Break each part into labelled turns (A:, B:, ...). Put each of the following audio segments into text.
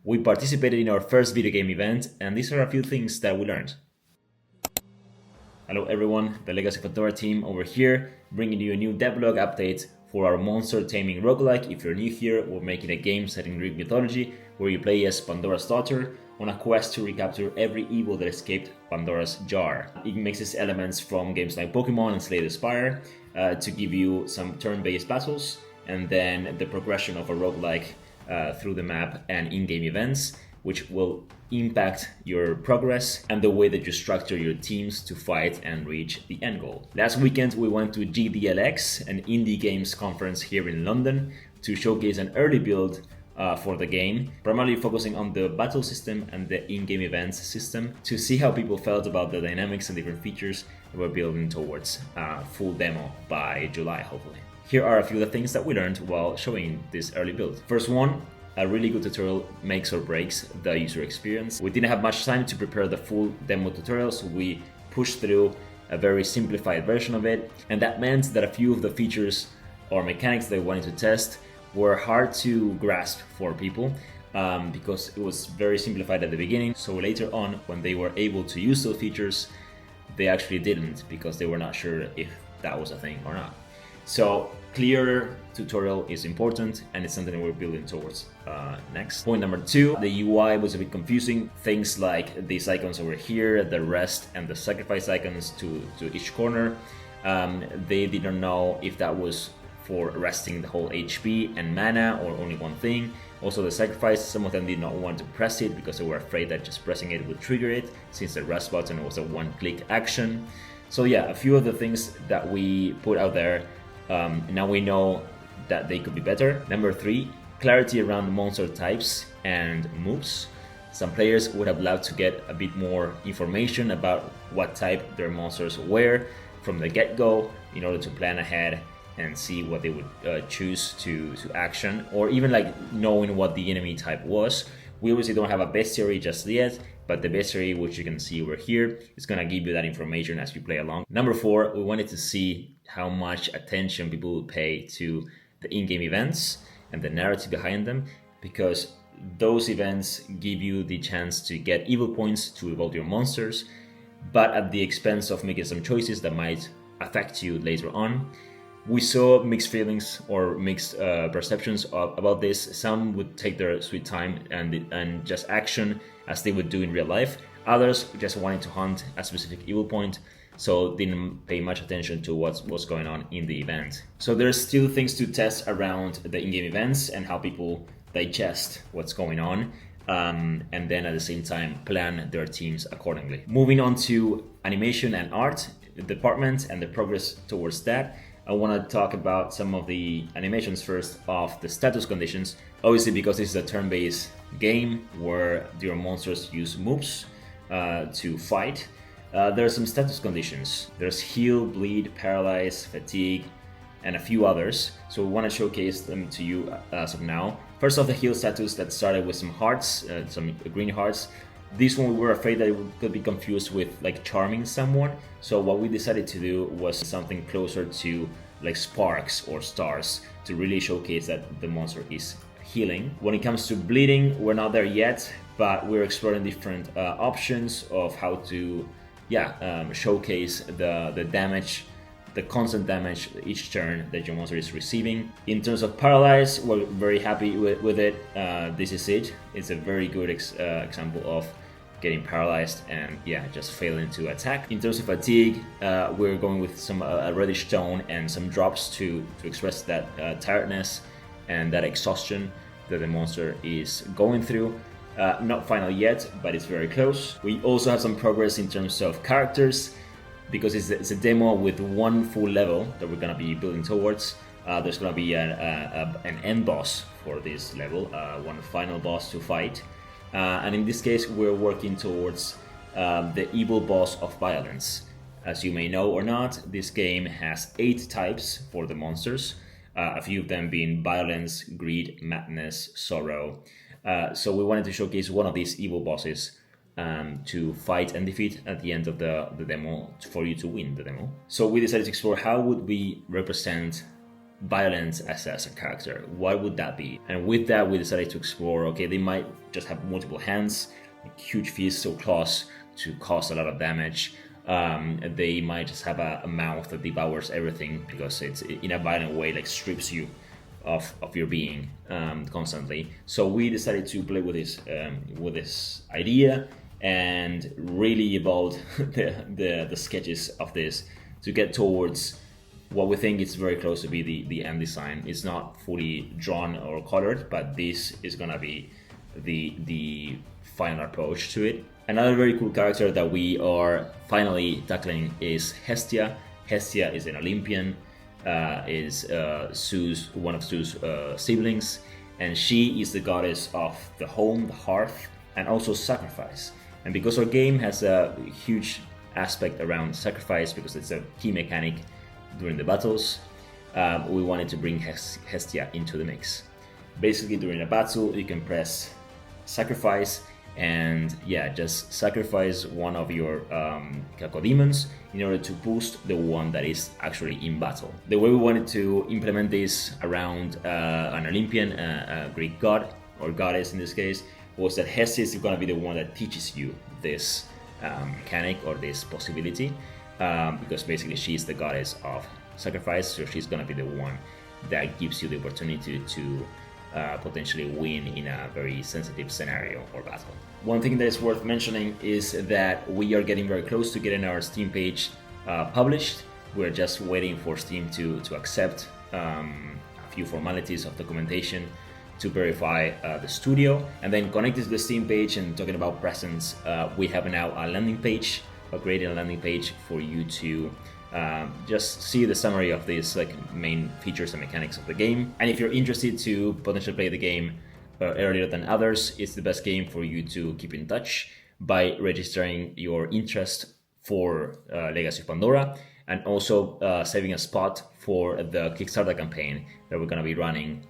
A: We participated in our first video game event, and these are a few things that we learned. Hello everyone, the Legacy of Pandora team over here, bringing you a new devlog update for our Monster-Taming Roguelike. If you're new here, we're making a game set in Greek mythology where you play as Pandora's daughter on a quest to recapture every evil that escaped Pandora's jar. It mixes elements from games like Pokemon and Slay the Spire to give you some turn-based battles, and then the progression of a roguelike through the map and in-game events, which will impact your progress and the way that you structure your teams to fight and reach the end goal. Last weekend we went to GDLX, an indie games conference here in London, to showcase an early build for the game, primarily focusing on the battle system and the in-game events system to see how people felt about the dynamics and different features that we're building towards full demo by July, hopefully. Here are a few of the things that we learned while showing this early build. First one, a really good tutorial makes or breaks the user experience. We didn't have much time to prepare the full demo tutorial, so we pushed through a very simplified version of it, and that meant that a few of the features or mechanics that we wanted to test were hard to grasp for people because it was very simplified at the beginning. So later on, when they were able to use those features, they actually didn't because they were not sure if that was a thing or not. So clear tutorial is important, and it's something that we're building towards next. Point number two, the UI was a bit confusing. Things like these icons over here, the rest and the sacrifice icons to each corner, they didn't know if that was for resting the whole HP and mana or only one thing. Also the sacrifice, some of them did not want to press it because they were afraid that just pressing it would trigger it, since the rest button was a one-click action. So yeah, a few of the things that we put out there, now we know that they could be better. Number three, clarity around monster types and moves. Some players would have loved to get a bit more information about what type their monsters were from the get-go in order to plan ahead and see what they would choose to action, or even like knowing what the enemy type was. We obviously don't have a bestiary just yet, but the bestiary, which you can see over here, is gonna give you that information as you play along. Number four, we wanted to see how much attention people will pay to the in-game events and the narrative behind them, because those events give you the chance to get evil points to evolve your monsters, but at the expense of making some choices that might affect you later on. We saw mixed feelings or mixed perceptions about this. Some would take their sweet time and just action as they would do in real life. Others just wanted to hunt a specific evil point, so didn't pay much attention to what's going on in the event. So there's still things to test around the in-game events and how people digest what's going on, and then at the same time plan their teams accordingly. Moving on to animation and art department and the progress towards that. I want to talk about some of the animations first of the status conditions. Obviously, because this is a turn-based game where your monsters use moves to fight, there are some status conditions. There's heal, bleed, paralyze, fatigue, and a few others. So we want to showcase them to you as of now. First off, the heal status that started with some hearts, some green hearts. This one we were afraid that it could be confused with like charming someone, so what we decided to do was something closer to like sparks or stars to really showcase that the monster is healing. When it comes to bleeding, we're not there yet, but we're exploring different options of how to showcase the damage, the constant damage each turn that your monster is receiving. In terms of paralyze, we're very happy with it. This is it. It's a very good example of getting paralyzed and just failing to attack. In terms of fatigue, we're going with some a reddish tone and some drops to express that tiredness and that exhaustion that the monster is going through. Not final yet, but it's very close. We also have some progress in terms of characters, because it's a demo with one full level that we're gonna be building towards. There's gonna be an end boss for this level, one final boss to fight. And in this case, we're working towards the evil boss of violence. As you may know or not, this game has 8 types for the monsters, a few of them being violence, greed, madness, sorrow. So we wanted to showcase one of these evil bosses to fight and defeat at the end of the demo for you to win the demo. So we decided to explore how would we represent violence as a character. What would that be? And with that, we decided to explore, okay, they might just have multiple hands, like huge fists or claws to cause a lot of damage. They might just have a mouth that devours everything because it's in a violent way, like strips you of your being constantly. So we decided to play with this idea and really evolved the sketches of this to get towards what we think is very close to be the end design. It's not fully drawn or colored, but this is gonna be the final approach to it. Another very cool character that we are finally tackling is Hestia. Hestia is an Olympian, is Zeus, one of Zeus' siblings, and she is the goddess of the home, the hearth, and also sacrifice. And because our game has a huge aspect around sacrifice, because it's a key mechanic during the battles, we wanted to bring Hestia into the mix. Basically, during a battle, you can press sacrifice and just sacrifice one of your cacodemons in order to boost the one that is actually in battle. The way we wanted to implement this around an Olympian, a Greek god or goddess in this case, was that Hestia is going to be the one that teaches you this mechanic or this possibility, because basically she's the goddess of sacrifice, so she's going to be the one that gives you the opportunity to potentially win in a very sensitive scenario or battle. One thing that is worth mentioning is that we are getting very close to getting our Steam page published. We're just waiting for Steam to accept a few formalities of documentation to verify the studio, and then connected to the Steam page. And talking about presents, we have now a landing page, creating a landing page for you to just see the summary of these main features and mechanics of the game. And if you're interested to potentially play the game earlier than others, it's the best game for you to keep in touch by registering your interest for Legacy of Pandora, and also saving a spot for the Kickstarter campaign that we're going to be running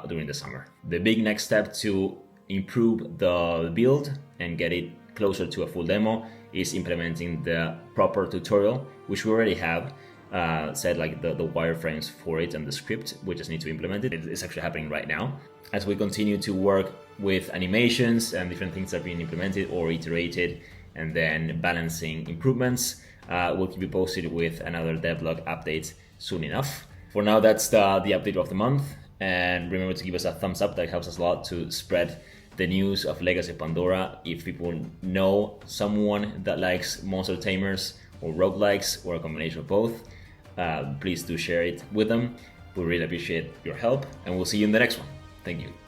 A: during the summer. The big next step to improve the build and get it closer to a full demo is implementing the proper tutorial, which we already have set the wireframes for it and the script. We just need to implement it. It's actually happening right now. As we continue to work with animations and different things that are being implemented or iterated, and then balancing improvements, we'll keep you posted with another devlog update soon enough. For now, that's the update of the month, and remember to give us a thumbs up. That helps us a lot to spread the news of Legacy of Pandora. If people know someone that likes monster tamers or roguelikes or a combination of both, please do share it with them. We really appreciate your help, and we'll see you in the next one. Thank you.